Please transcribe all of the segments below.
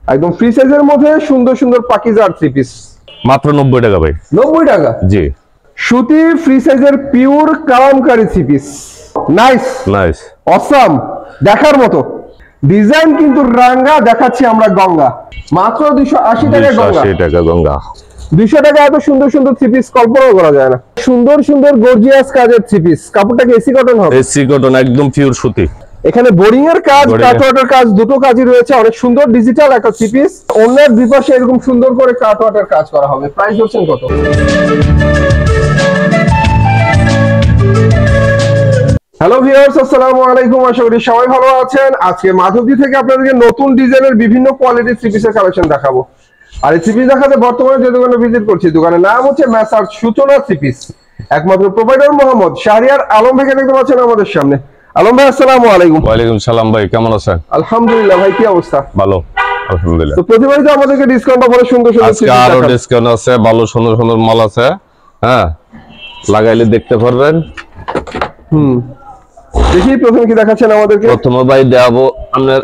একদম ফ্রি সাইজের মধ্যে সুন্দর সুন্দর পাকিজার থ্রি পিস মাত্র 90 টাকা ভাই। 90 টাকা? জি। সুতি ফ্রি সাইজের pure Kalamkari three piece, nice nice, awesome, দেখার মতো ডিজাইন। কিন্তু রাঙ্গা দেখাচ্ছি আমরা গঙ্গা, মাত্র 280 টাকা গঙ্গা। 280 টাকা গঙ্গা। 200 টাকা এত সুন্দর সুন্দর থ্রি পিস কল্পনাও করা যায় না। সুন্দর সুন্দর গর্জিয়াস কাজের থ্রি পিস, কাপড়টা কি এসি কটন হবে? এসি কটন, একদম পিওর সুতি। এখানে বোরিং এর কাজ, কাটওয়ার্টের কাজ, দুটো কাজই রয়েছে। অনেক সুন্দর ডিজিটাল একটা থ্রি পিস, অন্যের দুই পাশে এরকম সুন্দর করে কাটওয়ার্টের কাজ করা হবে। প্রাইস হচ্ছেন কত? হ্যালো ভিউয়ার্স, আসসালামু আলাইকুম। আশা করি সবাই ভালো আছেন। আজকে মাধবদী থেকে আপনাদেরকে নতুন ডিজাইনের বিভিন্ন কোয়ালিটির থ্রি পিসের কালেকশন দেখাবো। আর এই থ্রি পিস দেখাতে বর্তমানে যে দোকানে ভিজিট করছি, দোকানের নাম হচ্ছে মেসার্স সূচনা থ্রি পিস। একমাত্র প্রোভাইডার মোহাম্মদ শাহরিয়ার আলম ভাইকে দেখতে পাচ্ছেন আমাদের সামনে। আলম ভাই, আসসালামু আলাইকুম। ওয়ালাইকুম সালাম ভাই, কেমন আছেন? আলহামদুলিল্লাহ ভাই, কি অবস্থা? ভালো, আলহামদুলিল্লাহ। তো প্রতিবারই তো আমাদেরকে ডিসকাউন্ট অফারে সুন্দর সুন্দর আজকে আরো ডিসকাউন্ট আছে, ভালো সুন্দর সুন্দর মাল আছে। হ্যাঁ, লাগাইলে দেখতে পারবেন। দেখি প্রথমে কি দেখাচ্ছেন আমাদেরকে? প্রথমে ভাই দেখাবো আপনার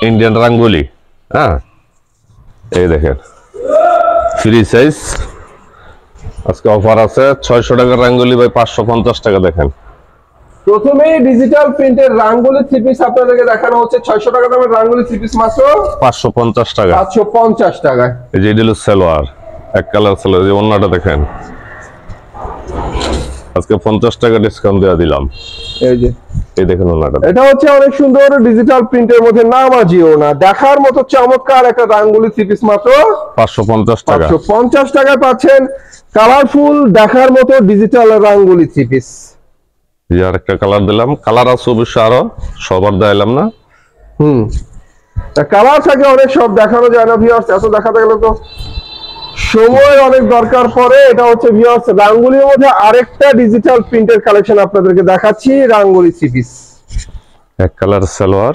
ইন্ডিয়ান রাঙ্গুলি। হ্যাঁ, এই দেখেন ফ্রি সাইজ, আজকে অফার আছে। 600 টাকার রাঙ্গুলি ভাই 550 টাকা। দেখেন প্রথমেই ডিজিটাল প্রিন্টের রাঙ্গুলি থ্রি পিস আপনাদেরকে দেখানো হচ্ছে। 600 টাকা দামের রাঙ্গুলি থ্রি পিস মাত্র 550 টাকা। 550 টাকায়। এই যে এটা হলো সালোয়ার, এক কালার সালোয়ার। যে অন্যটা দেখেন, আজকে 50 টাকা ডিসকাউন্ট দেওয়া দিলাম। এই যে এই দেখেন ওনাটা, এটা হচ্ছে অনেক সুন্দর ডিজিটাল প্রিন্টের মধ্যে নামাজিও না, দেখার মতো চমৎকার একটা রাঙ্গুলি থ্রি পিস মাত্র 550 টাকা। 550 টাকায় পাচ্ছেন কালারফুল দেখার মতো ডিজিটাল রাঙ্গুলি থ্রি পিস। আর একটা কালার দিলাম, কালার আছে অবশ্য আরো, সবার দিলাম না। কালার থাকে অনেক, সব দেখানো যায় না ভিউয়ার্স। এত দেখাতে গেলে তো সময় অনেক দরকার পড়ে। এটা হচ্ছে ভিউয়ার্স রাঙ্গুলির মধ্যে আরেকটা ডিজিটাল প্রিন্টের কালেকশন আপনাদেরকে দেখাচ্ছি, রাঙ্গুলি থ্রি পিস। এক কালার সালোয়ার।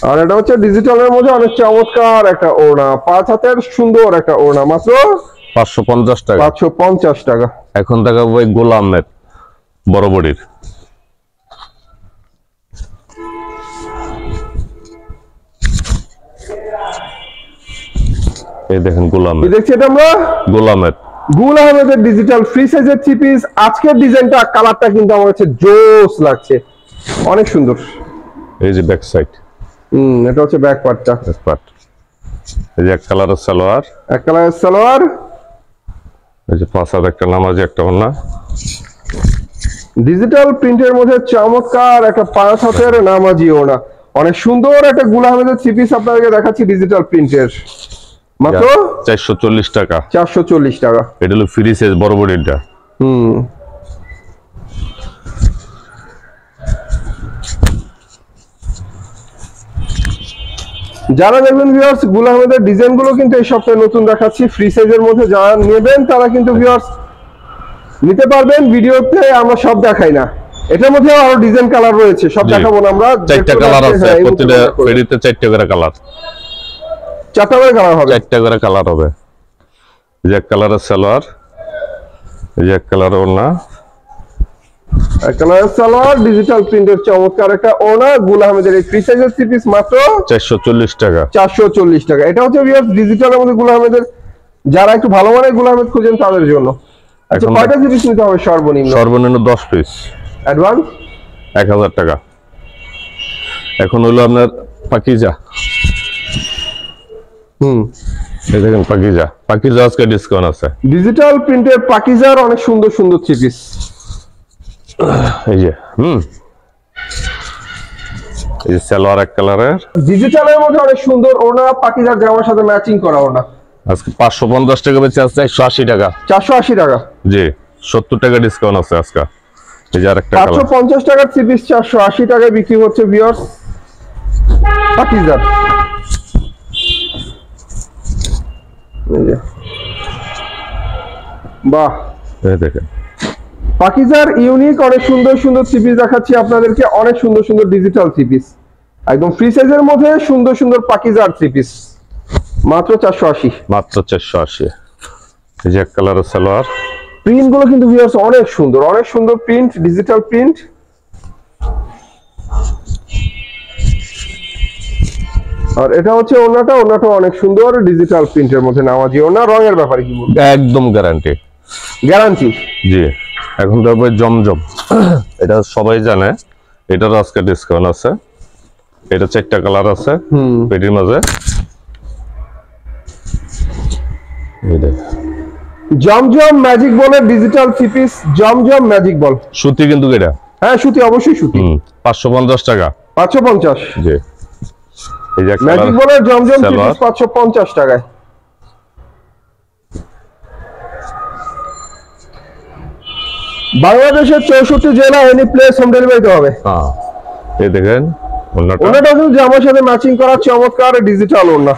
আর এটা হচ্ছে ডিজিটালের মধ্যে অনেক চমৎকার একটা ওড়না, 5 হাতের সুন্দর একটা ওড়না, মাত্র 550 টাকা। 550 টাকা। এখন দেখা ওই গোলামের বড় বড়ির। এই দেখেন গোলামের, দেখছি এটা আমরা গোলামের গুল আহমেদের ডিজিটাল ফ্রি সাইজের থ্রি পিস। আজকের ডিজাইনটা, কালারটা কিন্তু আমার কাছে জোস লাগছে, অনেক সুন্দর। এই যে ব্যাক সাইড, এটা হচ্ছে ব্যাক পার্টটা। Back part. এই যে এক কালারের সালোয়ার, এক কালারের সালোয়ার। এই যে 5 হাত একটা নামাজি একটা ওড়না, ডিজিটাল প্রিন্টের মধ্যে চমৎকার একটা 5 হাতের নামাজি ওড়না। অনেক সুন্দর একটা গুল আহমেদের থ্রি পিস আপনাদেরকে দেখাচ্ছি ডিজিটাল প্রিন্টের, মাত্র 440 টাকা। 440 টাকা। এটা হলো ফ্রি সাইজ বড় বড়িটা। যারা দেখবেন ভিউয়ার্স গুল আহমেদের ডিজাইন গুলো কিন্তু এই সপ্তাহে নতুন দেখাচ্ছি ফ্রি সাইজের মধ্যে। যারা নেবেন তারা কিন্তু ভিউয়ার্স নিতে পারবেন। ভিডিওতে আমরা সব দেখাই না, এটার মধ্যে আরো ডিজাইন কালার রয়েছে, সব দেখাবো না আমরা। 4টা কালার আছে, প্রতিটা ফেরিতে 4টা করে কালার। 4টা করে কালার হবে, 4টা করে কালার হবে। এই যে এক কালারের সালোয়ার, এই যে এক কালার ওড়না, এক কালারের সালোয়ার, ডিজিটাল প্রিন্টের চমৎকার একটা ওড়না। গুল আহমেদের এই ফ্রি সাইজের থ্রি পিস মাত্র 440 টাকা। 440 টাকা। এটা হচ্ছে ভিউয়ার্স ডিজিটালের মধ্যে গুল আহমেদের, যারা একটু ভালো মানের গুল আহমেদ খুঁজেন তাদের জন্য। আচ্ছা, কয়টা থ্রি পিস নিতে হবে সর্বনিম্ন? সর্বনিম্ন 10 পিস, অ্যাডভান্স 1000 টাকা। এখন হলো আপনার পাকিজা। এই দেখেন পাকিজা, পাকিজা আজকে ডিসকাউন্ট আছে। ডিজিটাল প্রিন্টের পাকিজার অনেক সুন্দর সুন্দর থ্রি পিস। এই যে এই সালোয়ার এক কালারের, ডিজিটালের মধ্যে অনেক সুন্দর ওড়না, পাকিজার জামার সাথে ম্যাচিং করা ওড়না। আজকে 550 টাকা বেচে আছে 180 টাকা। 480 টাকা। জি, 70 টাকা ডিসকাউন্ট আছে আজকে। এই যে আরেকটা কালার, 550 টাকার থ্রি পিস 480 টাকায় বিক্রি হচ্ছে ভিউয়ার্স পাকিজার। বাহ, এই দেখেন পাকিজার ইউনিক অনেক সুন্দর সুন্দর থ্রি পিস দেখাচ্ছি আপনাদেরকে। অনেক সুন্দর সুন্দর ডিজিটাল থ্রি পিস, একদম ফ্রি সাইজের মধ্যে সুন্দর সুন্দর পাকিজার থ্রি পিস, মাত্র 480। মাত্র 480। এই যে এক কালারের সালোয়ার। প্রিন্ট গুলো কিন্তু ভিউয়ার্স অনেক সুন্দর, অনেক সুন্দর প্রিন্ট, ডিজিটাল প্রিন্ট। আর এটা হচ্ছে ওনাটা অনেক সুন্দর ডিজিটাল প্রিন্টের মধ্যে নামাজি ওনা। রঙের ব্যাপারে কি বলবো? একদম গ্যারান্টি। গ্যারান্টি? জি। এখন তারপরে জমজম, এটা সবাই জানে, এটারও আজকে ডিসকাউন্ট আছে। এটা 4টা কালার আছে পেটির মাঝে। জমজম ম্যাজিক বলের ডিজিটাল 3 পিস জমজম ম্যাজিক বল। সুতি কিন্তু এটা? হ্যাঁ সুতি, অবশ্যই সুতি। 550 টাকা। 550? জি। এই যে ম্যাজিক বলের জমজম 3 পিস 550 টাকায়। বাংলাদেশের 64 জেলা এনি প্লেস হোম ডেলিভারি হবে। হ্যাঁ এই দেখেন ওনাটা কিন্তু জামার সাথে ম্যাচিং করা চমৎকার ডিজিটাল ওনা।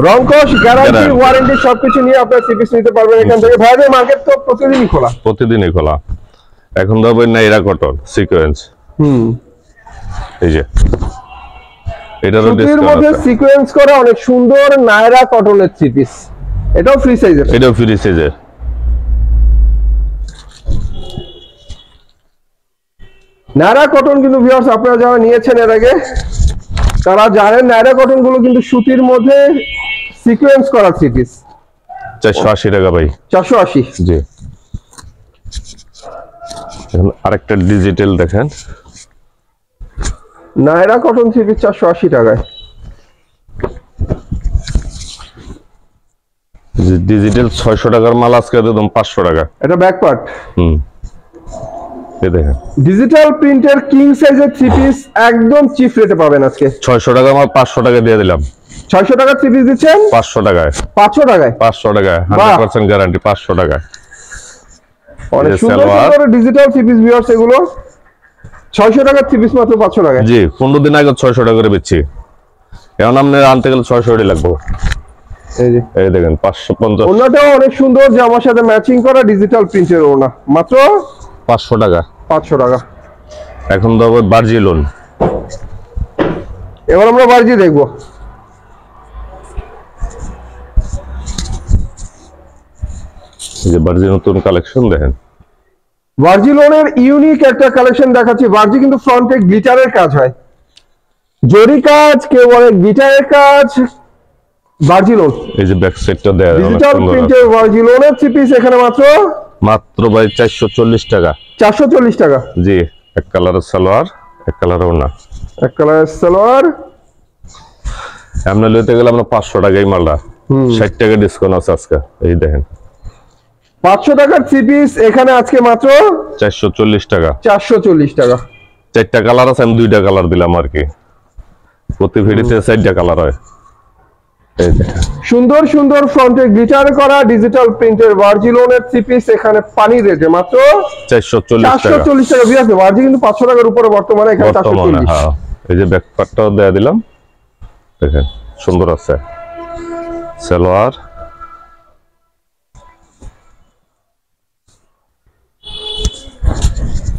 রংকশ গ্যারান্টি ওয়ারেন্টি সবকিছু নিয়ে আপনারা 3 পিস নিতে পারবেন এখান থেকে। ভাইদের মার্কেট তো প্রতিদিনই খোলা। প্রতিদিনই খোলা। এখন দেখবেন নাইরা কটন সিকোয়েন্স। এই যে এটারও সুতির মধ্যে সিকোয়েন্স করা অনেক সুন্দর নায়রা কটনের 3 পিস। এটাও ফ্রি সাইজের? এটাও ফ্রি সাইজের। নায়রা কটন কিন্তু ভিউয়ার্স আপনারা যারা নিয়েছেন এর আগে তারা জানেন নায়রা কটন গুলো কিন্তু সুতির মধ্যে সিকোয়েন্স করা 3 পিস। 480 টাকা ভাই। 480? জি। এখন আরেকটা ডিজিটাল দেখেন, নায়রা কটন 3 পিস 480 টাকায়। ডিজিটাল 600 টাকার মাল আজকে একদম 500 টাকা। এটা ব্যাক পার্ট। এই দেখেন ডিজিটাল প্রিন্টের কিং সাইজের 3 পিস একদম চিপ রেটে পাবেন আজকে। 600 টাকা মাল 500 টাকা দিয়ে দিলাম। 600 টাকা 3 পিস দিচ্ছেন? 500 টাকায়। 500 টাকায়? 500 টাকায় 100% গ্যারান্টি। 500 টাকায় অনেক সুন্দর সুন্দর ডিজিটাল 3 পিস ভিউয়ার্স এগুলো। 600 টাকা 3 পিস মাত্র 500 টাকায়। জি 15 দিন আগে 600 টাকা করে বেচছি, এখন আপনি আনতে গেলে 600 লাগবে। এই যে এই দেখেন 550। ওনাটাও অনেক সুন্দর জামার সাথে ম্যাচিং করা ডিজিটাল প্রিন্টের ওনা, মাত্র 500 টাকা। 500 টাকা। এখন দেবো বার্জিলোন। এবার আমরা বার্জি দেখবো। এই যে বার্জি নতুন কালেকশন দেখেন। ভার্জিলোনের ইউনিক একটা কালেকশন দেখাচ্ছি। ভার্জি কিন্তু ফ্রন্টে গ্লিটারের কাজ হয়, জরি কাজ, কেউ বলে গ্লিটারের কাজ। ভার্জিলোন এই যে ব্যাক সাইডটা দেয়া ডিজিটাল প্রিন্টের ভার্জিলোনের 3 পিস এখানে মাত্র ভাই 440 টাকা। 440 টাকা? জি। এক কালারের সালোয়ার, এক কালারের ওড়না। এক কালারের সালোয়ার আমরা লইতে গেলে আমরা 500 টাকাই মালটা। 60 টাকা ডিসকাউন্ট আছে আজকে। এই দেখেন 500 টাকার 3 পিস এখানে আজকে মাত্র 440 টাকা। 440 টাকা। 4টা কালার আছে, আমি 2টা কালার দিলাম আর কি। প্রতি ভিডিওতে 4টা কালার হয়। এই দেখেন সুন্দর সুন্দর ফ্রন্টে গ্লিটার করা ডিজিটাল প্রিন্টের ভার্জিলোনের 3 পিস এখানে পানি রেটে মাত্র 440 টাকা। 440 টাকা ভিউয়ার্স। ভার্জি কিন্তু 500 টাকার উপরে বর্তমানে, এখানে 440। হ্যাঁ এই যে ব্যাক পার্টটাও দেয়া দিলাম দেখেন, সুন্দর আছে। সালোয়ার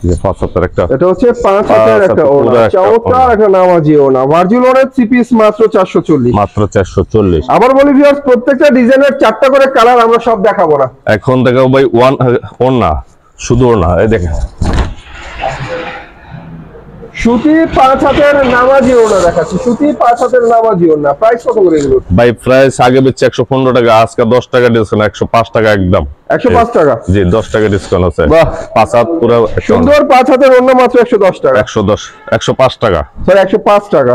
যে 5 একটা, এটা হচ্ছে 5 হাতের একটা ওনা, চমৎকার একটা নামাজি ওনা। ভার্জিলোনের 3 পিস মাত্র 440। মাত্র 440। আবার বলি ভিউয়ার্স প্রত্যেকটা ডিজাইনের 4টা করে কালার, আমরা সব দেখাবো না। এখন দেখাবো ভাই ওড়না, শুধু ওড়না। এই দেখেন সুতি 5 হাতের নামাজি ওনা দেখাচ্ছি। সুতি 5 হাতের নামাজি ওনা। প্রাইস কত করে এগুলো ভাই? প্রাইস আগে বেচে 115 টাকা, আজকে 10 টাকা ডিসকাউন্ট, 105 টাকা একদম। 105 টাকা? জি 10 টাকা ডিসকাউন্ট আছে। বাহ, 5 হাত পুরো সুন্দর 5 হাতের ওনা মাত্র 110 টাকা। 105 টাকা। সরি 105 টাকা।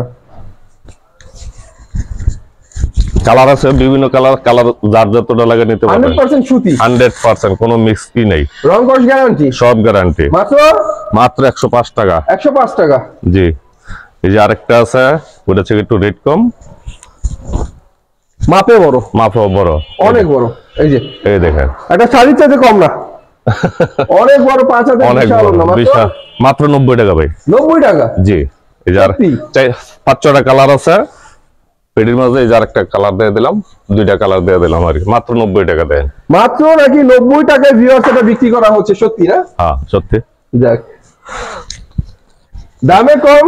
কালার আছে বিভিন্ন কালার, যার যতটা লাগে নিতে পারবেন। 100% সুতি, 100% কোনো মিক্স কি নেই, রং কস গ্যারান্টি, সব গ্যারান্টি। মাত্র 105 টাকা। 105 টাকা। জি। এই যে আরেকটা আছে, ওটা থেকে একটু রেট কম, মাপে বড়, মাপও বড়, অনেক বড়। এই যে এই দেখেন একটা শাড়ির চাইতে কম না, অনেক বড় 5 হাতের অনেক বড়, বিশাল। মাত্র 90 টাকা ভাই। 90 টাকা? জি। এই যে আর 5-6টা কালার আছে পেটির মাঝে। এই যে আরেকটা কালার দিয়ে দিলাম, 2টা কালার দিয়ে দিলাম আর কি। মাত্র 90 টাকা দেন। মাত্র নাকি 90 টাকায় ভিউয়ার্স এটা বিক্রি করা হচ্ছে? সত্যি না? হ্যাঁ সত্যি। যাক, দামে কম,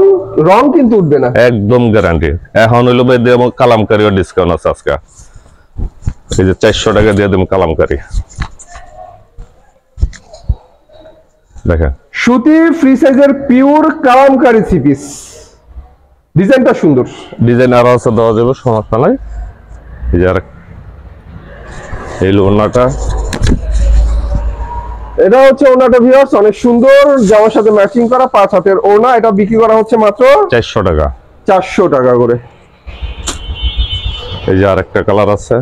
রং কিন্তু উঠবে না, একদম গ্যারান্টি। এখন হইলো ভাই দেব কালামকারীও ডিসকাউন্ট আছে আজকে। এই যে 400 টাকা দিয়ে দেব কালামকারী। দেখেন সুতি ফ্রি সাইজের পিওর কালামকারী 3 পিস। ডিজাইনটা সুন্দর। ডিজাইন আরো আছে, দেওয়া যাবে, সমস্যা নাই। এই যে এই ওড়নাটা, এটা হচ্ছে ওড়নাটা ভিউয়ার্স, অনেক সুন্দর, জামার সাথে ম্যাচিং করা 5 হাতের ওড়না। এটা বিক্রি করা হচ্ছে মাত্র 400 টাকা। 400 টাকা করে। এই যে আরেকটা কালার আছে,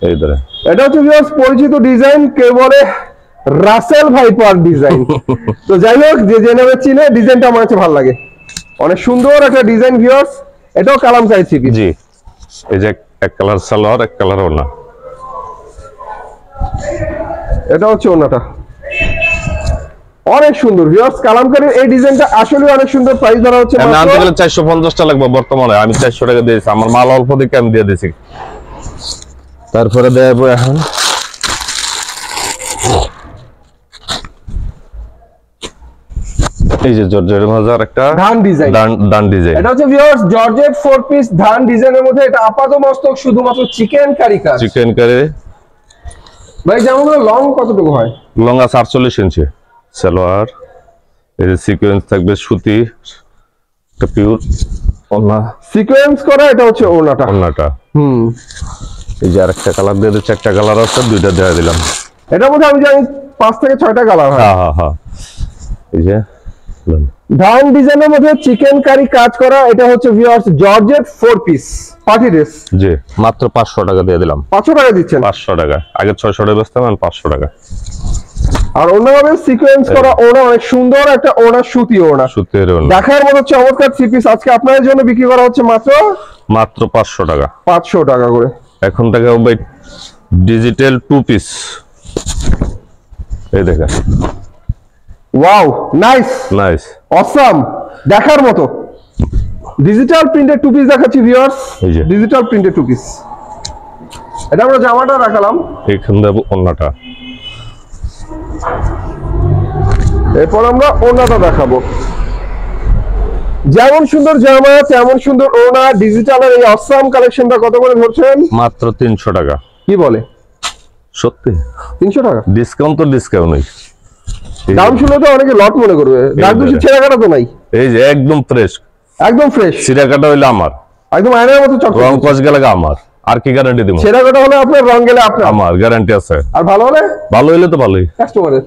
এই ধরে। এটা হচ্ছে ভিউয়ার্স পরিচিত ডিজাইন, কে বলে রাসেল ভাইপার ডিজাইন। তো যাই হোক, যে নামে চিনে, ডিজাইনটা আমার কাছে ভালো লাগে, অনেক সুন্দর একটা ডিজাইন ভিউয়ার্স। এটাও কালামকারী থ্রি পিস। জি, এই যে এক কালার সালোয়ার, এক কালার ওড়না। এটা হচ্ছে ওড়নাটা, অনেক সুন্দর ভিউয়ার্স। কালামকারীর এই ডিজাইনটা আসলে অনেক সুন্দর। প্রাইস ধরা হচ্ছে আমি আনতে গেলে 450 টাকা লাগবে বর্তমানে, আমি 400 টাকা দিয়েছি। আমার মাল অল্প দেখে আমি দিয়ে দিয়েছি। তারপরে দেবো এখন এই যে জর্জেটের মধ্যে একটা ধান ডিজাইন, ডান ডিজাইন। এটা হচ্ছে ভিউয়ার্স জর্জেট 4 পিস ধান ডিজাইনের মধ্যে। এটা আপাতমস্তক শুধুমাত্র চিকেন কারি কাজ। Chicken curry. ভাই জামাগুলো লং কতটুকু হয়? লং আছে 48 ইঞ্চি। সালোয়ার, এই যে সিকোয়েন্স থাকবে, সুতি, একটা পিওর ওড়না সিকোয়েন্স করা। এটা হচ্ছে ওড়নাটা। ওড়নাটা এই যে আরেকটা কালার দিয়ে দিচ্ছি, একটা কালার আছে, দুইটা দিয়ে দিলাম। এটার মধ্যে আমি জানি 5 থেকে 6টা কালার হয়। হ্যাঁ। এই যে ধান ডিজাইনের মধ্যে চিকেন কারি কাজ করা। এটা হচ্ছে viewers georgette 4 piece party dress. জি, মাত্র 500 টাকা দিয়ে দিলাম। 500 টাকা দিচ্ছেন? 500 টাকা। আগে 600 টাকা বেচতাম, এখন 500 টাকা। আর অন্যভাবে সিকোয়েন্স করা ওড়না, অনেক সুন্দর একটা ওড়না, সুতি ওড়না, সুতির ওড়না, দেখার মতো চমৎকার থ্রি পিস। আজকে আপনাদের জন্য বিক্রি করা হচ্ছে মাত্র 500 টাকা। 500 টাকা করে। এখন থেকে ভাই ডিজিটাল 2 পিস, এই দেখেন। ওয়াও, নাইস নাইস, অসাম, দেখার মতো ডিজিটাল প্রিন্টেড 2 পিস দেখাচ্ছি ভিউয়ার্স। এই যে ডিজিটাল প্রিন্টেড 2 পিস। এটা আমরা জামাটা রাখলাম, এখান দেবো ওড়নাটা। এরপর আমরা ওড়নাটা দেখাবো। যেমন সুন্দর জামা তেমন সুন্দর ওড়না। ডিজিটালের এই অসাম কালেকশনটা কত করে ধরছেন? মাত্র 300 টাকা। কি বলে, সত্যি? 300 টাকা? ডিসকাউন্ট তো ডিসকাউন্ট নেই। দাম শুনলে তো অনেকে লট মনে করবে। দাগ দুষি ছেঁড়া কাটা তো নাই, এই যে একদম ফ্রেশ, একদম ফ্রেশ। ছিঁড়া কাটা হইলে আমার, একদম আয়নার মতো চকচক। রং কস গেলে আমার, আর কি গ্যারান্টি দিব? ছেঁড়া কাটা হলে আপনার, রং গেলে আপনার, আমার গ্যারান্টি আছে। আর ভালো হলে? ভালো হইলে তো ভালোই, কাস্টমারের।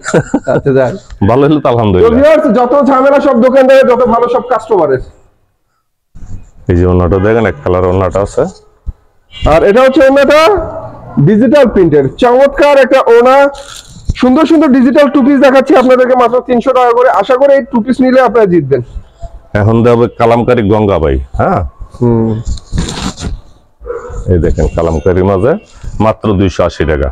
আচ্ছা যাই, ভালো হইলে তো তো আলহামদুলিল্লাহ। ভিউয়ার্স যত ঝামেলা সব দোকানদারের, যত ভালো সব কাস্টমারের। এই যে ওড়নাটা দেখেন, এক কালার ওড়নাটা আছে। আর এটা হচ্ছে ওড়নাটা ডিজিটাল প্রিন্টের, চমৎকার একটা ওড়না। সুন্দর সুন্দর ডিজিটাল 2 পিস দেখাচ্ছি আপনাদেরকে মাত্র 300 টাকা করে। আশা করি এই 2 পিস নিলে আপনারা জিতবেন। এখন দেবো কালামকারী গঙ্গা ভাই। হ্যাঁ, এই দেখেন কালামকারীর মাঝে মাত্র 280 টাকা।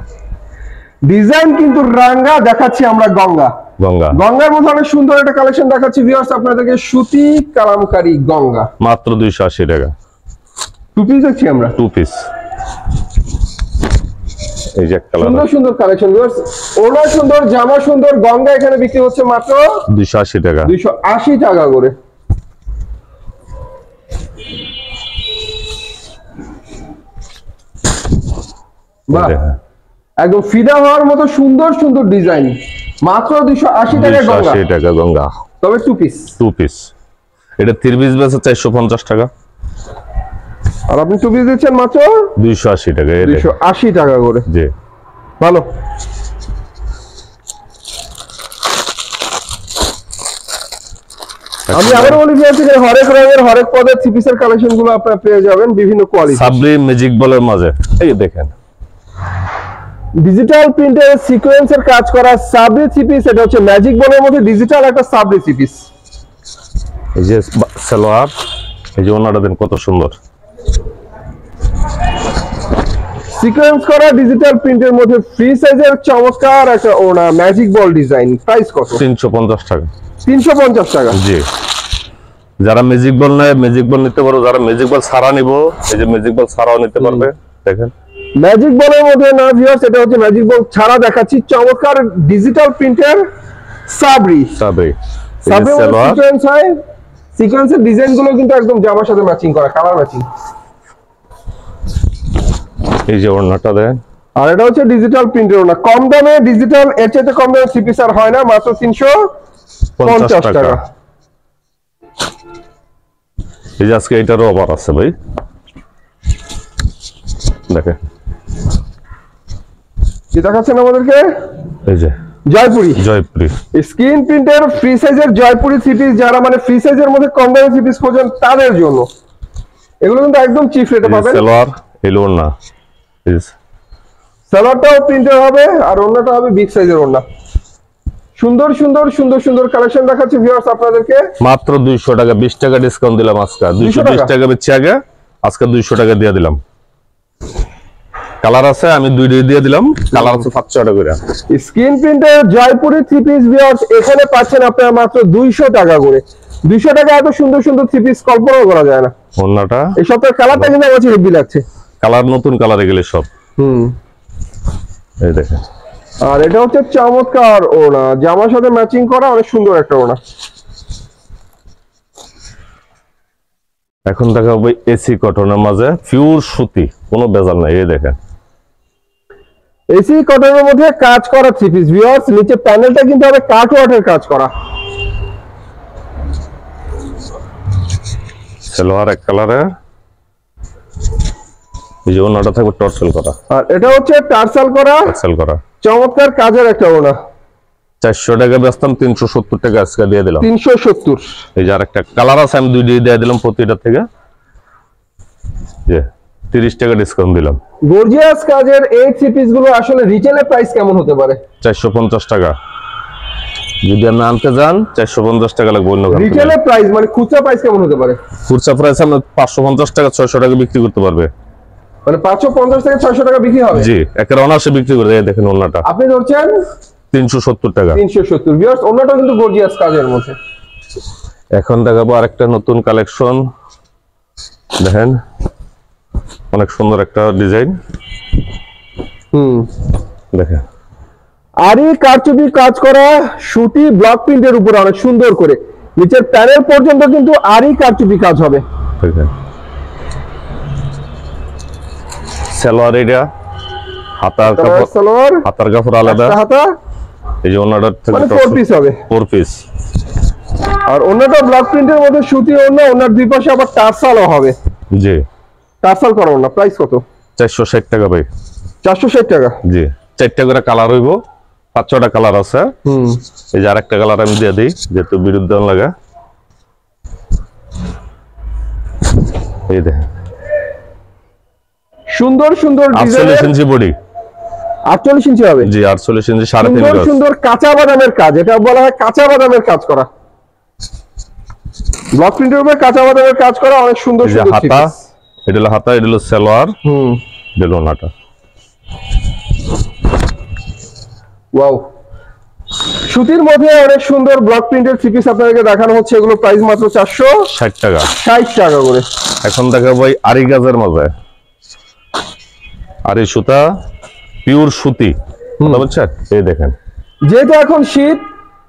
ডিজাইন কিন্তু রাঙ্গা, দেখাচ্ছি আমরা গঙ্গা। গঙ্গার মধ্যে অনেক সুন্দর একটা কালেকশন দেখাচ্ছি ভিউয়ার্স আপনাদেরকে, সুতি কালামকারী গঙ্গা, মাত্র 280 টাকা। 2 পিস দেখছি আমরা, 2 পিস। এই যে কালার, সুন্দর সুন্দর কালেকশন ভিউয়ার্স। ওড়না সুন্দর, জামা সুন্দর। গঙ্গা এখানে বিক্রি হচ্ছে মাত্র 280 টাকা। 280 টাকা করে। বাহ, একদম ফিদা হওয়ার মতো সুন্দর সুন্দর ডিজাইন। মাত্র 280 টাকা গঙ্গা। 280 টাকা গঙ্গা, তবে 2 পিস। 2 পিস। এটা 3 পিস বেচে 450 টাকা, আর আপনি 2 পিস দিচ্ছেন মাত্র 280 টাকা। 280 টাকা করে। জি, ভালো। আমি আবারও বলি যে হরেক রঙের হরেক পদের 3 পিসের কালেকশন গুলো আপনারা পেয়ে যাবেন বিভিন্ন কোয়ালিটি। সাবরি ম্যাজিক বলের মাঝে এই দেখেন, ডিজিটাল প্রিন্টের সিকোয়েন্সের কাজ করা সাবরি 3 পিস। এটা হচ্ছে ম্যাজিক বলের মধ্যে ডিজিটাল একটা সাবরি 3 পিস। এই যে সালোয়ার, এই যে ওনাটা দেন কত সুন্দর, সিকোয়েন্স করা ডিজিটাল প্রিন্টের মধ্যে ফ্রি সাইজের চমৎকার একটা ওনা, ম্যাজিক বল ডিজাইন। প্রাইস কত? 350 টাকা। 350 টাকা। জি, যারা ম্যাজিক বল নেয় ম্যাজিক বল নিতে পারো, যারা ম্যাজিক বল ছাড়া নিব, এই যে ম্যাজিক বল ছাড়াও নিতে পারবে। দেখেন ম্যাজিক বলের মধ্যে না ভিউয়ার্স, এটা হচ্ছে ম্যাজিক বল ছাড়া দেখাচ্ছি, চমৎকার ডিজিটাল প্রিন্টের সাবরি। সাবরি সিকোয়েন্স হয়, সিকোয়েন্সের ডিজাইন গুলো কিন্তু একদম জামার সাথে ম্যাচিং করা, কালার ম্যাচিং। এই যে ওড়নাটা দেন, আর এটা হচ্ছে ডিজিটাল প্রিন্টের ওড়না। কম দামে ডিজিটাল, এর চাইতে কম দামে 3 পিস আর হয় না, মাত্র 350 টাকা। এই যে আজকে এটারও অফার আছে ভাই, দেখেন কি দেখাচ্ছেন আমাদেরকে? এই যে জয়পুরি জয়পুরি স্ক্রিন প্রিন্টের ফ্রি সাইজের জয়পুরি থ্রি পিস, যারা মানে ফ্রি সাইজের মধ্যে কম দামে থ্রি পিস খোঁজেন তাদের জন্য এগুলো কিন্তু একদম চিপ রেটে পাবেন। সালোয়ার এলো না, সালোয়ারটাও প্রিন্টের হবে আর ওড়নাটা হবে বিগ সাইজের ওড়না। সুন্দর সুন্দর সুন্দর সুন্দর কালেকশন দেখাচ্ছি ভিউয়ার্স আপনাদেরকে। মাত্র 200 টাকা, 20 টাকা ডিসকাউন্ট দিলাম আজকে। 220 টাকা বেচছি আগে, আজকে 200 টাকা দিয়ে দিলাম। কালার আছে, আমি দুইটাই দিয়ে দিলাম। কালার আছে 500 টাকা করে। স্ক্রিন প্রিন্টের জয়পুরি থ্রি পিস ভিউয়ার্স এখানে পাচ্ছেন আপনারা মাত্র 200 টাকা করে। 200 টাকা এত সুন্দর সুন্দর থ্রি পিস কল্পনা করা যায় না। ওন্নাটা এই সপ্তাহের কালারটা কিন্তু আমার কাছে হেভি লাগছে। কালার নতুন কালার এগুলো সব। এই দেখেন, আর এটা হচ্ছে চমৎকার ওড়না, জামার সাথে ম্যাচিং করা অনেক সুন্দর একটা ওড়না। এখন দেখা হবে এসি কটনের মাঝে পিওর সুতি, কোনো ভেজাল নাই। এই দেখেন এসি কটনের মধ্যে কাজ করা থ্রি পিস ভিউয়ার্স, নিচে প্যানেলটা কিন্তু হবে কাট ওয়ার্কের কাজ করা। সালোয়ার এক কালারে, এই যে ওন্নাটা থাকবে টর্সেল করা। আর এটা হচ্ছে টার্সাল করা, টর্সেল করা চমৎকার কাজের একটা ওড়না। 400 টাকা বেচতাম, 370 টাকা আজকে দিয়ে দিলাম। 370। এই যে আরেকটা কালার আছে, আমি দুইটাই দিয়ে দিলাম প্রতিটা থেকে। যে 30 টাকা ডিসকাউন্ট দিলাম। গর্জিয়াস কাজের এই থ্রি পিস গুলো আসলে রিটেলের প্রাইস কেমন হতে পারে? 450 টাকা। যদি আপনি আনতে যান 450 টাকা লাগবে। অন্য রিটেলের প্রাইস মানে খুচরা প্রাইস কেমন হতে পারে? খুচরা প্রাইস আপনি 550 টাকা 600 টাকা বিক্রি করতে পারবে। মানে 550 থেকে 600 টাকা বিক্রি হবে? জি, একের অনার্সে বিক্রি করে। এই দেখেন ওন্নাটা আপনি ধরছেন 370 টাকা। 370 ভিউয়ার্স, ওন্নাটা কিন্তু গর্জিয়াস কাজের মধ্যে। এখন দেখাবো আরেকটা নতুন কালেকশন। দেখেন অনেক সুন্দর একটা ডিজাইন। দেখেন আরই কারচুপি কাজ করা সুতি ব্লক প্রিন্টের উপরে অনেক সুন্দর করে নিচের প্যানেল পর্যন্ত কিন্তু আরই কারচুপি কাজ হবে। দেখেন সালোয়ার, এটা হাতার কাপড়, সালোয়ার হাতার কাপড় আলাদা। হাতা এই যে ওন্নাটা মানে 4 পিস হবে। 4 পিস। আর ওন্নাটা ব্লক প্রিন্টের মধ্যে সুতি ওন্না, ওন্নার দুই পাশে আবার টার্সালও হবে। জি, টার্সাল করা ওন্না। প্রাইস কত? 460 টাকা ভাই। 460 টাকা। জি, 4টা করে কালার হইব, 5-6টা কালার আছে। এই যে আরেকটা কালার আমি দিয়ে দিই, যেহেতু বিরুদ্ধে লাগা। এই দেখেন সুন্দর সুন্দর 48 ইঞ্চি বডি। 48 ইঞ্চি হবে? জি, 48 ইঞ্চি, 3.5 সুন্দর গজ। সুন্দর কাঁচা বাদামের কাজ, এটা বলা হয় কাঁচা বাদামের কাজ করা। ব্লক প্রিন্টের উপরে কাঁচা বাদামের কাজ করা অনেক সুন্দর এই যে সুন্দর হাতা, এটা হলো হাতা, এটা হলো সালোয়ার, এটা হলো ওন্নাটা। ওয়াও, সুতির মধ্যে অনেক সুন্দর ব্লক প্রিন্টের থ্রি পিস আপনাদেরকে দেখানো হচ্ছে। এগুলো প্রাইস মাত্র 460 টাকা। 60 টাকা করে। এখন দেখাবো আরি গাজের মাঝে আরি সুতা, পিওর সুতি, বুঝছেন? এই দেখেন, যেহেতু এখন শীত,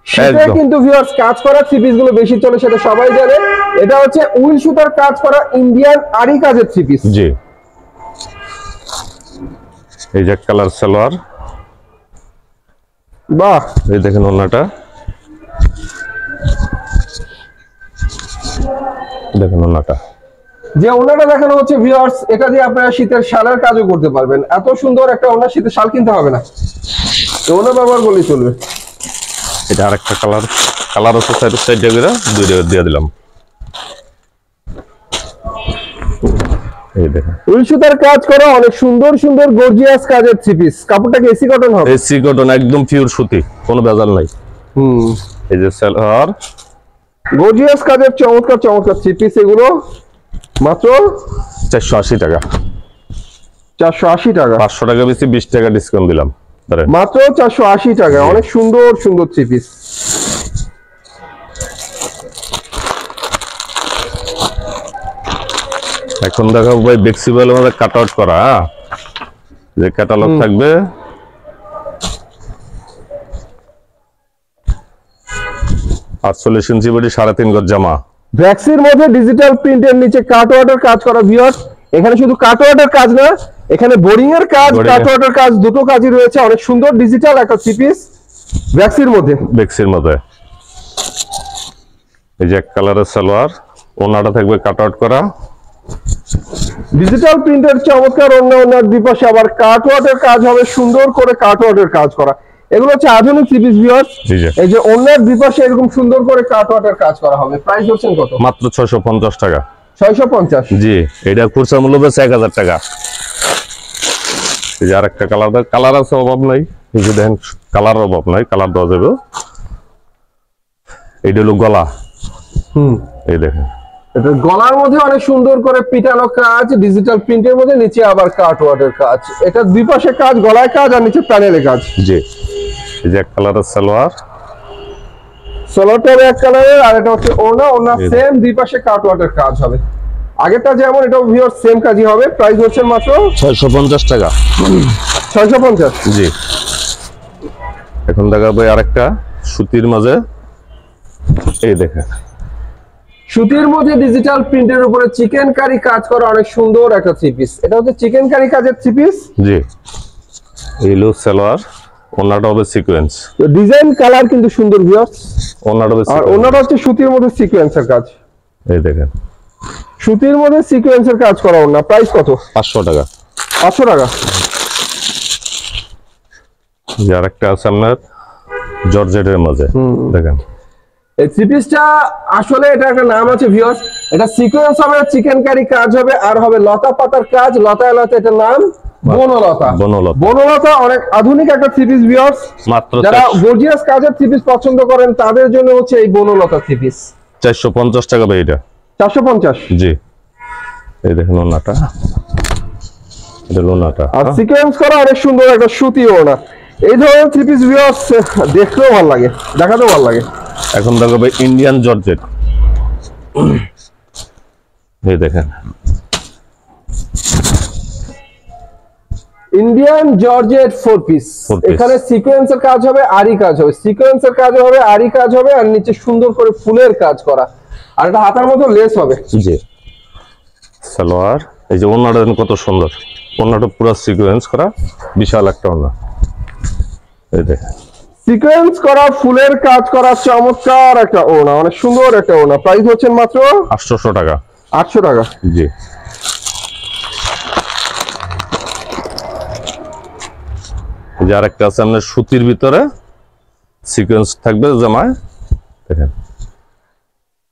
শীতে একদম। কিন্তু ভিউয়ার্স কাজ করা থ্রি পিস গুলো বেশি চলে, সেটা সবাই জানে। এটা হচ্ছে উইল সুতার কাজ করা ইন্ডিয়ান আরি কাজের থ্রি পিস। জি, এই যে কালার সালোয়ার, বাহ, এই দেখেন ওন্নাটা, দেখেন ওন্নাটা। যে ওনাটা দেখানো হচ্ছে ভিউয়ার্স, এটা দিয়ে আপনারা শীতের শালের কাজও করতে পারবেন। এত সুন্দর একটা ওনা, শীতের শাল কিনতে হবে না, ওনা ব্যবহার করলেই চলবে। এটা আরেকটা কালার, কালার হচ্ছে সাইডে করে দুইটা দিয়ে দিলাম। এই দেখেন উইল সুতার কাজ করা অনেক সুন্দর সুন্দর গর্জিয়াস কাজের থ্রি পিস। কাপড়টা কি এসি কটন হবে? এসি কটন, একদম পিওর সুতি, কোনো ভেজাল নাই। এই যে সালোয়ার, গর্জিয়াস কাজের চমৎকার চমৎকার থ্রি পিস, এগুলো মাত্র 480 টাকা। 480 টাকা। 500 টাকা বেশি, 20 টাকা ডিসকাউন্ট দিলাম। ধরেন মাত্র 480 টাকা, অনেক সুন্দর সুন্দর থ্রি পিস। এখন দেখাবো ভাই ফ্লেক্সিবল আমাদের কাট আউট করা, যে ক্যাটালগ থাকবে। আটচল্লিশ ইঞ্চি বডি, 3.5 গজ জামা। ভ্যাক্সির মধ্যে ডিজিটাল প্রিন্টের নিচে কাট ওয়াটার কাজ করা ভিউয়ার্স। এখানে শুধু কাট ওয়াটার কাজ না, এখানে বোরিং এর কাজ, কাট ওয়াটার কাজ, দুটো কাজই রয়েছে। অনেক সুন্দর ডিজিটাল একটা থ্রি পিস ভ্যাক্সির মধ্যে। ফ্লেক্সির মধ্যে এই যে এক কালারের সালোয়ার, ওনাটা থাকবে কাট আউট করা। ডিজিটাল প্রিন্টের চমৎকার ওনার দুই পাশে আবার কাটওয়ার্কের কাজ হবে, সুন্দর করে কাটওয়ার্কের কাজ করা। এগুলো হচ্ছে আধুনিক থ্রি পিস ভিউয়ার্স। জি জি, এই যে ওনার দুই পাশে এরকম সুন্দর করে কাটওয়ার্কের কাজ করা হবে। প্রাইস হচ্ছে কত? মাত্র 650 টাকা। 650। জি, এটা খুচরা মূল্য বেশি 1000 টাকা। এই যে আরেকটা কালার আছে, অভাব নাই। এই যে দেখেন কালার অভাব নাই, কালার দেওয়া যাবে। এইটা হলো গলা। এই দেখেন এটা গলার মধ্যে অনেক সুন্দর করে পিটানো কাজ, ডিজিটাল প্রিন্টের মধ্যে, নিচে আবার কাটওয়ার্কের কাজ। এটা দুই পাশে কাজ, গলায় কাজ আর নিচে প্যানেলে কাজ। জি, এই যে এক কালারের সালোয়ার, সোলোটা এক কালারের, আর এটা হচ্ছে ওনা সেম দুই পাশে কাটওয়ার্কের কাজ হবে। আগেরটা যেমন, এটা ভিউয়ার সেম কাজই হবে। প্রাইস হচ্ছে মাত্র 650 টাকা। 650। জি, এখন দেখাবো আরেকটা সুতির মাঝে। এই দেখেন সুতির মধ্যে ডিজিটাল প্রিন্টের উপরে চিকেন কারি কাজ করা অনেক সুন্দর একটা থ্রি পিস। এটা হচ্ছে চিকেন কারি কাজের থ্রি পিস। জি, এই হলো সালোয়ার, ওনাটা হবে সিকোয়েন্স। তো ডিজাইন কালার কিন্তু সুন্দর ভিউয়ার্স। ওনাটা হবে আর ওনাটা হচ্ছে সুতির মধ্যে সিকোয়েন্সের কাজ। এই দেখেন সুতির মধ্যে সিকোয়েন্সের কাজ করা ওনা। প্রাইস কত? 500 টাকা। 500 টাকা। যে আরেকটা আছে আপনার জর্জেটের মাঝে, দেখেন এই থ্রি পিসটা আসলে এটা একটা নাম আছে ভিউয়ার্স। এটা সিকোয়েন্স হবে, চিকেন কারি কাজ হবে, আর হবে লতা পাতার কাজ। লতায় লতা, এটা নাম বনলতা। বনলতা। বনলতা অনেক আধুনিক একটা থ্রি পিস ভিউয়ার্স। মাত্র যারা গর্জিয়াস কাজের থ্রি পিস পছন্দ করেন তাদের জন্য হচ্ছে এই বনলতা থ্রি পিস। 450 টাকা ভাই এটা। 450। জি, এই দেখেন ওনাটা, এটা ওনাটা আর সিকোয়েন্স করা অনেক সুন্দর একটা সুতি ওনা। এই ধরনের থ্রি পিস ভিউয়ার্স দেখতেও ভালো লাগে, দেখাতেও ভালো লাগে। এখন দেখাবো ইন্ডিয়ান জর্জেট। এই দেখেন ইন্ডিয়ান জর্জেট ফোর পিস। এখানে সিকোয়েন্সের কাজ হবে, আরি কাজ হবে, সিকোয়েন্সের কাজ হবে, আরি কাজ হবে, আর নিচে সুন্দর করে ফুলের কাজ করা, আর এটা হাতার মতো লেস হবে। জি, সালোয়ার। এই যে ওনাটা দেখেন কত সুন্দর, ওনাটা পুরো সিকোয়েন্স করা, বিশাল একটা ওনা। এই দেখেন সিকোয়েন্স করা, ফুলের কাজ করা, চমৎকার একটা ওনা, অনেক সুন্দর একটা ওনা। প্রাইস হচ্ছে মাত্র 800 টাকা। 800 টাকা। জি, এই যে আরেকটা আছে আপনার সুতির ভিতরে সিকোয়েন্স থাকবে জামায়, দেখেন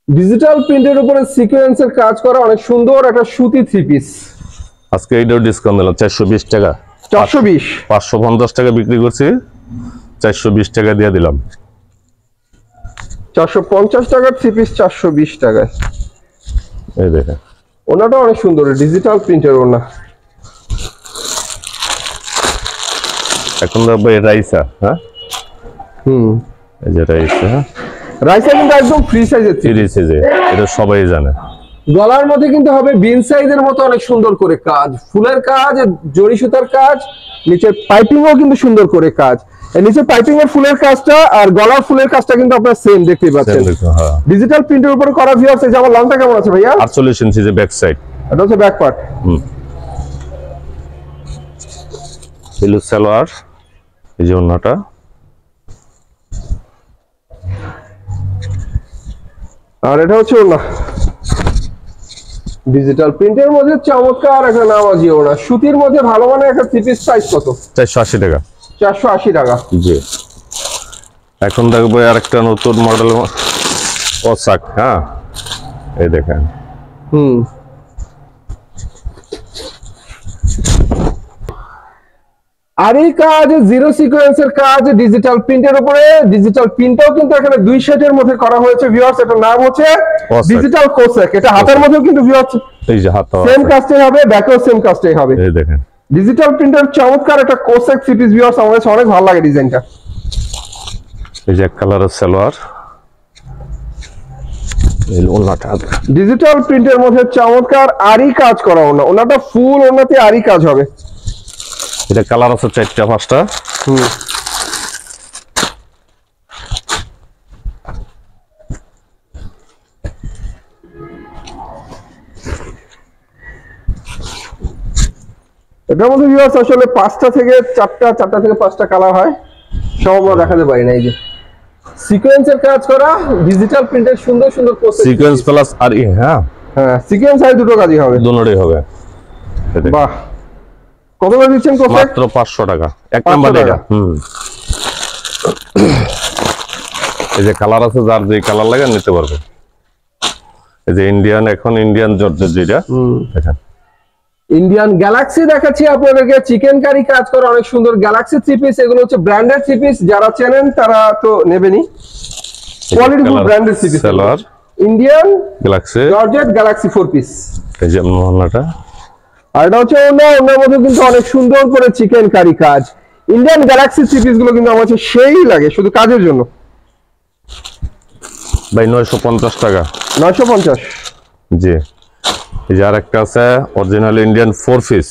ডিজিটাল প্রিন্টের উপরে সিকোয়েন্সের কাজ করা অনেক সুন্দর একটা সুতি থ্রি পিস। আজকে এইটাও ডিসকাউন্ট দিলাম 420 টাকা। 420। 550 টাকা বিক্রি করছি, 420 টাকা দিয়ে দিলাম। 450 টাকার থ্রি পিস 420 টাকায়। এই দেখেন ওনাটা অনেক সুন্দর, ডিজিটাল প্রিন্টের ওনা। এখন দেখবো রাইসা। হ্যাঁ, এই যে রাইসা, রাইসা কিন্তু একদম ফ্রি সাইজের থ্রি পিস। যে এটা সবাই জানে। গলার মধ্যে কিন্তু হবে বিন সাইজের মতো অনেক সুন্দর করে কাজ, ফুলের কাজ, জড়ি সুতার কাজ, নিচের পাইপিংও কিন্তু সুন্দর করে কাজ। এই নিচে পাইপিং এর ফুলের কাজটা আর গলার ফুলের কাজটা কিন্তু আপনারা সেম দেখতেই পাচ্ছেন। ডিজিটাল প্রিন্টের উপরে করা ভিউয়ার্স। এই যে আমার লংটা কেমন আছে ভাইয়া? 48 ইঞ্চি যে ব্যাক সাইড, এটা হচ্ছে ব্যাক পার্ট। এলো সালোয়ার, এই যে ওন্নাটা। আর এটা হচ্ছে ওনা। ডিজিটাল প্রিন্টের মধ্যে চমৎকার একটা নামাজি ওনা, সুতির মধ্যে ভালো মানের একটা থ্রি পিস। প্রাইস কত? 480 টাকা। 480 টাকা। জি, এখন দেখবো আরেকটা নতুন মডেল পোশাক। হ্যাঁ, এই দেখেন আর এই কাজ জিরো সিকোয়েন্সের কাজ, ডিজিটাল প্রিন্টের উপরে। ডিজিটাল প্রিন্টটাও কিন্তু এখানে দুই সেটের মধ্যে করা হয়েছে ভিউয়ার্স। এটার নাম হচ্ছে ডিজিটাল কোসেক। এটা হাতের মধ্যেও কিন্তু ভিউয়ার্স এই যে হাত সেম কাজটাই হবে, ব্যাকেও সেম কাজটাই হবে। এই দেখেন ডিজিটাল প্রিন্টার চমৎকার একটা কোসেক থ্রি পিস ভিউয়ার্স। আমার কাছে অনেক ভালো লাগে ডিজাইনটা। এই যে এক কালারের সালোয়ার, এই ওন্নাটা ডিজিটাল প্রিন্টের মধ্যে চমৎকার আরি কাজ করা ওনা। ওনাটা ফুল ওনাতে আরি কাজ হবে। এটা কালার আছে 4টা 5টা। এটার মধ্যে ভিউয়ার্স আসলে 5টা থেকে 4টা, 4টা থেকে 5টা কালার হয়, সব আমরা দেখাতে পারি না। এই যে সিকোয়েন্সের কাজ করা ডিজিটাল প্রিন্টের সুন্দর সুন্দর পোস্টার। সিকোয়েন্স প্লাস আর হ্যাঁ হ্যাঁ, সিকোয়েন্স আর দুটো কাজই হবে। দুটোই হবে। বাহ, কত করে দিচ্ছেন কোথায়? মাত্র 500 টাকা এক 500 নাম্বার টাকা। এটা। এই যে কালার আছে, যার যে কালার লাগে নিতে পারবে। এই যে ইন্ডিয়ান, এখন ইন্ডিয়ান জর্জেট যেটা দেখেন, ইন্ডিয়ান গ্যালাক্সি দেখাচ্ছি আপনাদেরকে। চিকেন কারি কাজ করা অনেক সুন্দর গ্যালাক্সি থ্রি পিস। এগুলো হচ্ছে ব্র্যান্ডেড থ্রি পিস, যারা চেনেন তারা তো নেবেনই। Qualityful branded three piece. Seller Indian galaxy georgette galaxy 4 piece. এই যে মোহনাটা, আর এটা হচ্ছে ওনার মধ্যে কিন্তু অনেক সুন্দর করে চিকেন কারি কাজ। ইন্ডিয়ান গ্যালাক্সি থ্রি পিস গুলো কিন্তু আমার কাছে সেই লাগে শুধু কাজের জন্য। ভাই 950 টাকা। 950। জি, এই যে আরেকটা আছে original Indian 4 piece.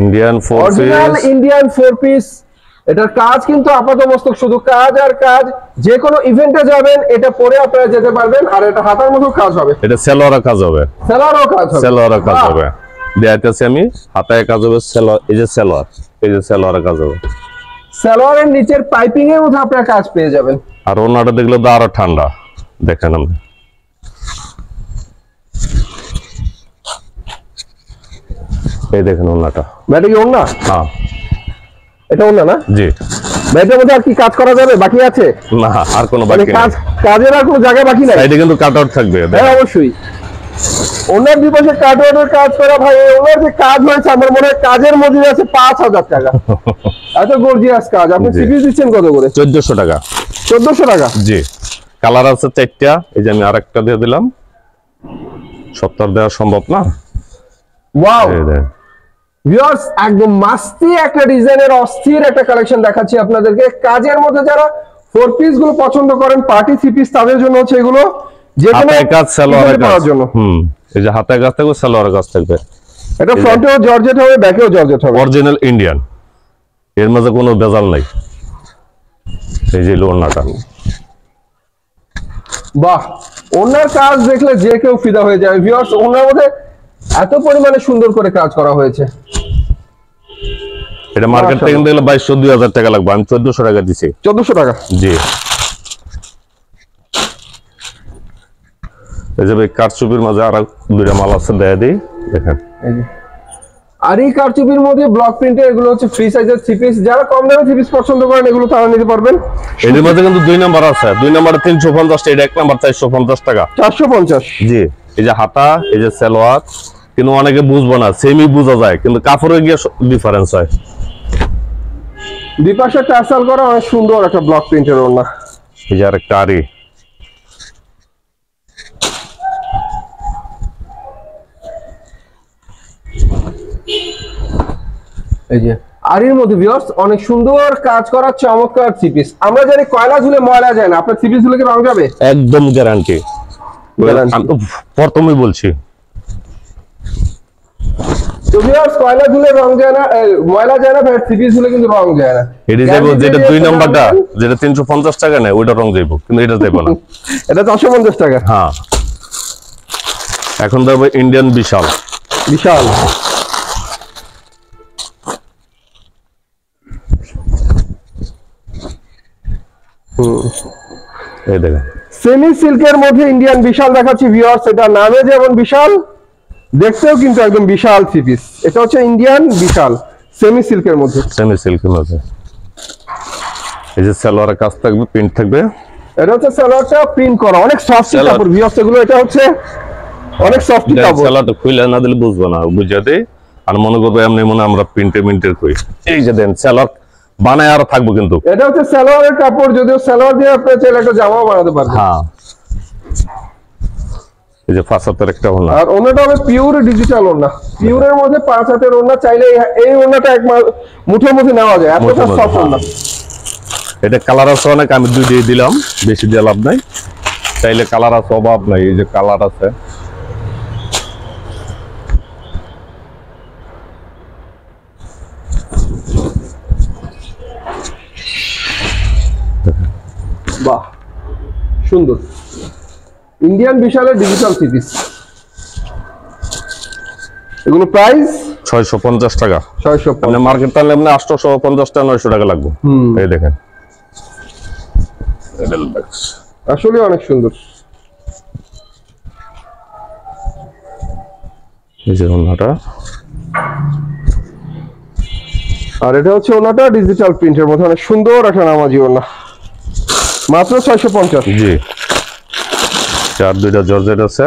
Indian 4 original piece, Indian 4 piece. এটার কাজ কিন্তু আপাতমস্তক শুধু কাজ আর কাজ। যে কোনো ইভেন্টে যাবেন এটা পরে আপনারা যেতে পারবেন। আর এটা হাতার মতো কাজ হবে, এটা সেলোয়ারা কাজ হবে। সেলারও কাজ হবে। সেলোয়ারা কাজ বাহ। হবে, দেখাইতেছি আমি। হাতায় কাজ হবে, সেলোয়ার, এই যে সেলোয়ার, এই যে সেলোয়ারা কাজ হবে। সালোয়ারের নিচের পাইপিং এর মধ্যে আপনারা কাজ পেয়ে যাবেন। আর ওনাটা দেখলে তো আরো ঠান্ডা, দেখেন আপনি। এই দেখেন ওনাটা। এটা কি ওন্না? হ্যাঁ এটা ওন্না না? জি। এটার মধ্যে আর কি কাজ করা যাবে বাকি আছে? না, আর কোনো মানে বাকি কাজ, নেই। কাজের আর কোনো জায়গা বাকি নাই? সাইডে কিন্তু কাট আউট থাকবে, হ্যাঁ দেখেন। অবশ্যই। ওনার দিবসে কাটওয়ার্ডের কাজ করা ভাই, ওনার যে কাজ হয়েছে আমার মনে হয় কাজের মজুরি আছে 5000 টাকা। এত গর্জিয়াস কাজ। আপনি জি। সিপিস দিচ্ছেন কত করে? 1400 টাকা। 1400 টাকা। জি, কালার আছে 4টা। এই যে আমি আরেকটা দিয়ে দিলাম, সপ্তাহ দেওয়া সম্ভব না। ওয়াও এই দেখেন। ভিউয়ার্স, একদম মাস্তি একটা ডিজাইনের অস্থির একটা কালেকশন দেখাচ্ছি আপনাদেরকে। কাজের মধ্যে যারা 4 পিস গুলো পছন্দ করেন, পার্টি থ্রি পিস, তাদের জন্য হচ্ছে এগুলো। যে কোনো হাতায় কাজ, সালোয়ারের event এ কাজ। পরার জন্য। এই যে হাতায় কাজ থাকবে, সালোয়ারের কাজ থাকবে। এটা ফ্রন্টেও জর্জেট হবে, ব্যাকেও জর্জেট হবে। অরিজিনাল ইন্ডিয়ান, এর মাঝে কোনো ভেজাল নাই। এই যে ওড়নাটা, বাহ, ওনার কাজ দেখলে যে কেউ ফিদা হয়ে যাবে। ভিউয়ার্স, ওনার মধ্যে এত পরিমাণে সুন্দর করে কাজ করা হয়েছে। এটা মার্কেট থেকে মাশাআল্লাহ। দেখলে 2200-2000 টাকা লাগবে, আমি 1400 টাকা দিছি। 1400 টাকা। জি। এই যে ভাই কারচুপির মাঝে আর দুইটা মাল আছে, দেয়া দিই, দেখেন। এই যে। আর এই কারচুপির মধ্যে ব্লক প্রিন্টের এগুলো হচ্ছে ফ্রি সাইজের থ্রি পিস। যারা কম দামে থ্রি পিস পছন্দ করেন এগুলো তারা নিতে পারবেন। এর মধ্যে কিন্তু 2 নাম্বার আছে, 2 নাম্বার 350 টাকা, এটা 1 নাম্বার 450 টাকা। 450। জি। এই যে হাতা, এই যে সালোয়ার, কিন্তু অনেকে বুঝবো না, সেমই বোঝা যায়, কিন্তু কাপড়ে গিয়ে ডিফারেন্স হয়। দুপাশে টার্সাল করা অনেক সুন্দর একটা ব্লক প্রিন্টের ওড়না। এই যে আরেকটা আরি, এই যে আরির মধ্যে ভিউয়ার্স অনেক সুন্দর কাজ করা চমৎকার থ্রি পিস। আমরা জানি কয়লা ঝুলে ময়লা যায় না, আপনার থ্রি পিস গুলো কি রং যাবে? একদম গ্যারান্টি। Guarantee। আমি তো প্রথমেই বলছি। তো ভিউয়ার্স, কয়লা ঝুলে রং যায় না, ময়লা যায় না, ভাই থ্রি পিস গুলো কিন্তু রং যায় না। এটা যাইব, যেটা 2 নাম্বারটা, যেটা 350 টাকা নেয়, ওইটা রং যাইব, কিন্তু এটা যাইব না। এটা 450 টাকা। হ্যাঁ, এখন দেখবো ইন্ডিয়ান বিশাল। বিশাল। এই দেখেন, সেমি সিল্কের মধ্যে ইন্ডিয়ান বিশাল দেখাচ্ছি ভিউয়ার্স। এটা নামে যেমন বিশাল, দেখতেও কিন্তু একদম বিশাল থ্রি পিস। এটা হচ্ছে ইন্ডিয়ান বিশাল সেমি সিল্কের মধ্যে। সেমি সিল্কের মধ্যে। এই যে সালোয়ারের কাজ থাকবে, প্রিন্ট থাকবে। এটা হচ্ছে সালোয়ারটা প্রিন্ট করা, অনেক সফট সালোয়ার। কাপড় ভিউয়ার্স। এগুলো এটা হচ্ছে অনেক সফট কাপড়। সালোয়ারটা খুলে না দিলে বুঝবো না, বুঝা দেই। আর মনে করবো এমনি মনে আমরা প্রিন্টের কই। এই যে দেন সালোয়ার বানায় আর থাকবো কিন্তু। এটা হচ্ছে সালোয়ারের কাপড়, যদিও সালোয়ার দিয়ে আপনি চাইলে একটা জামাও বানাতে পারবেন। হ্যাঁ, এই যে 5 হাতের একটা ওড়না। আর ওনাটা হবে পিওর ডিজিটাল ওড়না। পিওরের মধ্যে 5 হাতের ওড়না। চাইলে এই ওড়নাটা এক মুঠোর মধ্যে নেওয়া যায়, এতটা মুঠোর মধ্যে, সফট ওড়না। এটা কালার আছে অনেক, আমি 2 দিয়ে দিলাম, বেশি দিয়ে লাভ নাই। চাইলে কালার আছে, অভাব নাই। এই যে কালার আছে, বাহ, সুন্দর ইন্ডিয়ান বিশালের ডিজিটাল থ্রি পিস। এগুলো প্রাইস 650 টাকা। 650। আপনি মার্কেট টানলে এমনি 850 টাকা 900 টাকা লাগবে। এই দেখেন, এডেলবেক্স আসলে অনেক সুন্দর। এই যে ওনাটা, আর এটা হচ্ছে ওনাটা ডিজিটাল প্রিন্টের মধ্যে অনেক সুন্দর একটা নামাজি ওনা, মাত্র 650। জি চার দুইটা জর্জেট আছে,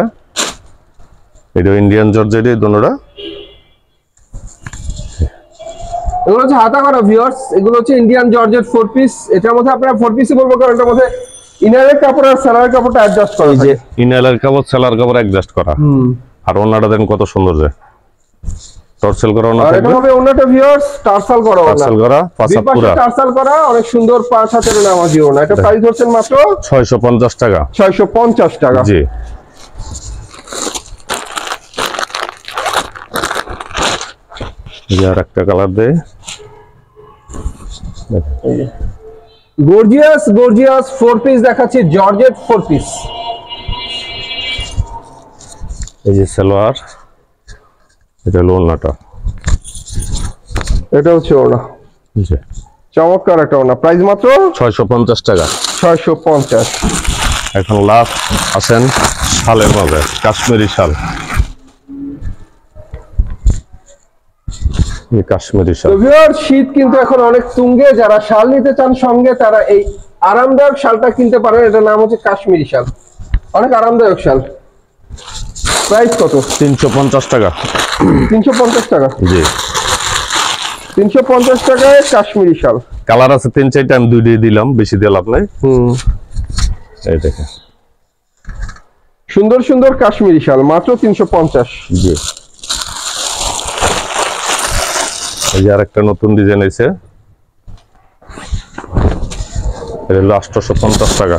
এটা ইন্ডিয়ান জর্জেট, এই দুটোটা এগুলো হচ্ছে হাতা করা ভিউয়ার্স, এগুলো হচ্ছে ইন্ডিয়ান জর্জেট 4 পিস। এটার মধ্যে আপনারা 4 পিসই বলবো, কারণ এটার মধ্যে ইনারের কাপড় আর সালোয়ারের কাপড়টা অ্যাডজাস্ট করা এই যে যায়। ইনারের কাপড় সেলার কাপড় অ্যাডজাস্ট করা, আর ওনাটা দেন কত সুন্দর, যে টর্সেল করা ওনা আর এটা থাকবে, হবে ওনাটা ভিউয়ার্স টার্সাল করা ওনা, টার্সেল করা, পাঁচা দুই পাশে পুরা টার্সাল করা, অনেক সুন্দর 5 হাতের নামাজি ওনা। এটা প্রাইস হচ্ছে মাত্র 650 টাকা। 650 টাকা। জি আর একটা কালার দেয়, গর্জিয়াস গর্জিয়াস 4 পিস দেখাচ্ছি, জর্জেট 4 পিস। এই যে সালোয়ার, এটা হলো ওনাটা, এটা হচ্ছে ওনা, জি চমৎকার একটা ওনা, প্রাইস মাত্র 650 টাকা। 650। এখন লাস্ট আছেন শালের মাঝে, কাশ্মীরি শাল, এই কাশ্মীরি শাল। তো ভিউয়ার্স শীত কিন্তু এখন অনেক তুঙ্গে, যারা শাল নিতে চান সঙ্গে তারা এই আরামদায়ক শালটা কিনতে পারেন। এটার নাম হচ্ছে কাশ্মীরি শাল, অনেক আরামদায়ক শাল। প্রাইস কত? 350 টাকা। 350 টাকা। জি 350 টাকায় কাশ্মীরি শাল। কালার আছে 3-4টা, আমি 2 দিয়ে দিলাম, বেশি দিয়ে লাভ নাই। এই দেখেন সুন্দর সুন্দর কাশ্মীরি শাল, মাত্র 350। জি এই যে আরেকটা নতুন ডিজাইন আছে, এটা হলো 850 টাকা।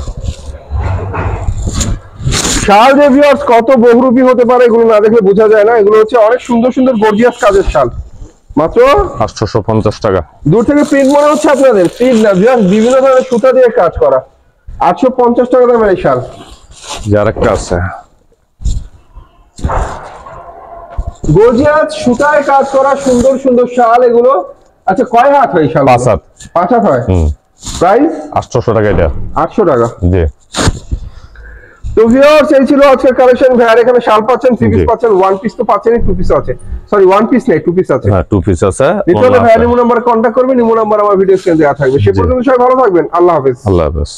শাল যে ভিউয়ার্স কত বহুরূপী হতে পারে, এগুলো না দেখলে বোঝা যায় না। এগুলো হচ্ছে অনেক সুন্দর সুন্দর গর্জিয়াস কাজের শাল, মাত্র 850 টাকা। দূর থেকে প্রিন্ট মনে হচ্ছে আপনাদের, প্রিন্ট না ভিউয়ার্স, বিভিন্ন ধরনের সুতা দিয়ে কাজ করা। 850 টাকা দামের এই শাল। যে আরেকটা আছে, গর্জিয়াস সুতায় কাজ করা সুন্দর সুন্দর শাল এগুলো। আচ্ছা কয় হাত হয় এই শাল? 5 হাত। 5 হাত হয়। প্রাইস 800 টাকা এটা। 800 টাকা। জি তো ভিউয়ার্স এই ছিল আজকের কালেকশন। ভাইয়ার এখানে শাল পাচ্ছেন, 3 পিস জি। পাচ্ছেন, 1 পিস তো পাচ্ছেনই, 2 পিস আছে। সরি 1 পিস নেই, 2 পিস আছে। হ্যাঁ 2 পিস আছে। নিতে হলে ভাইয়ার নিমো নাম্বার কন্ট্যাক্ট করবেন, নিমো নাম্বার আমার ভিডিও স্ক্রিনে দেওয়া থাকবে। সে পর্যন্ত সবাই ভালো থাকবেন, আল্লাহ হাফেজ। আল্লাহ হাফেজ।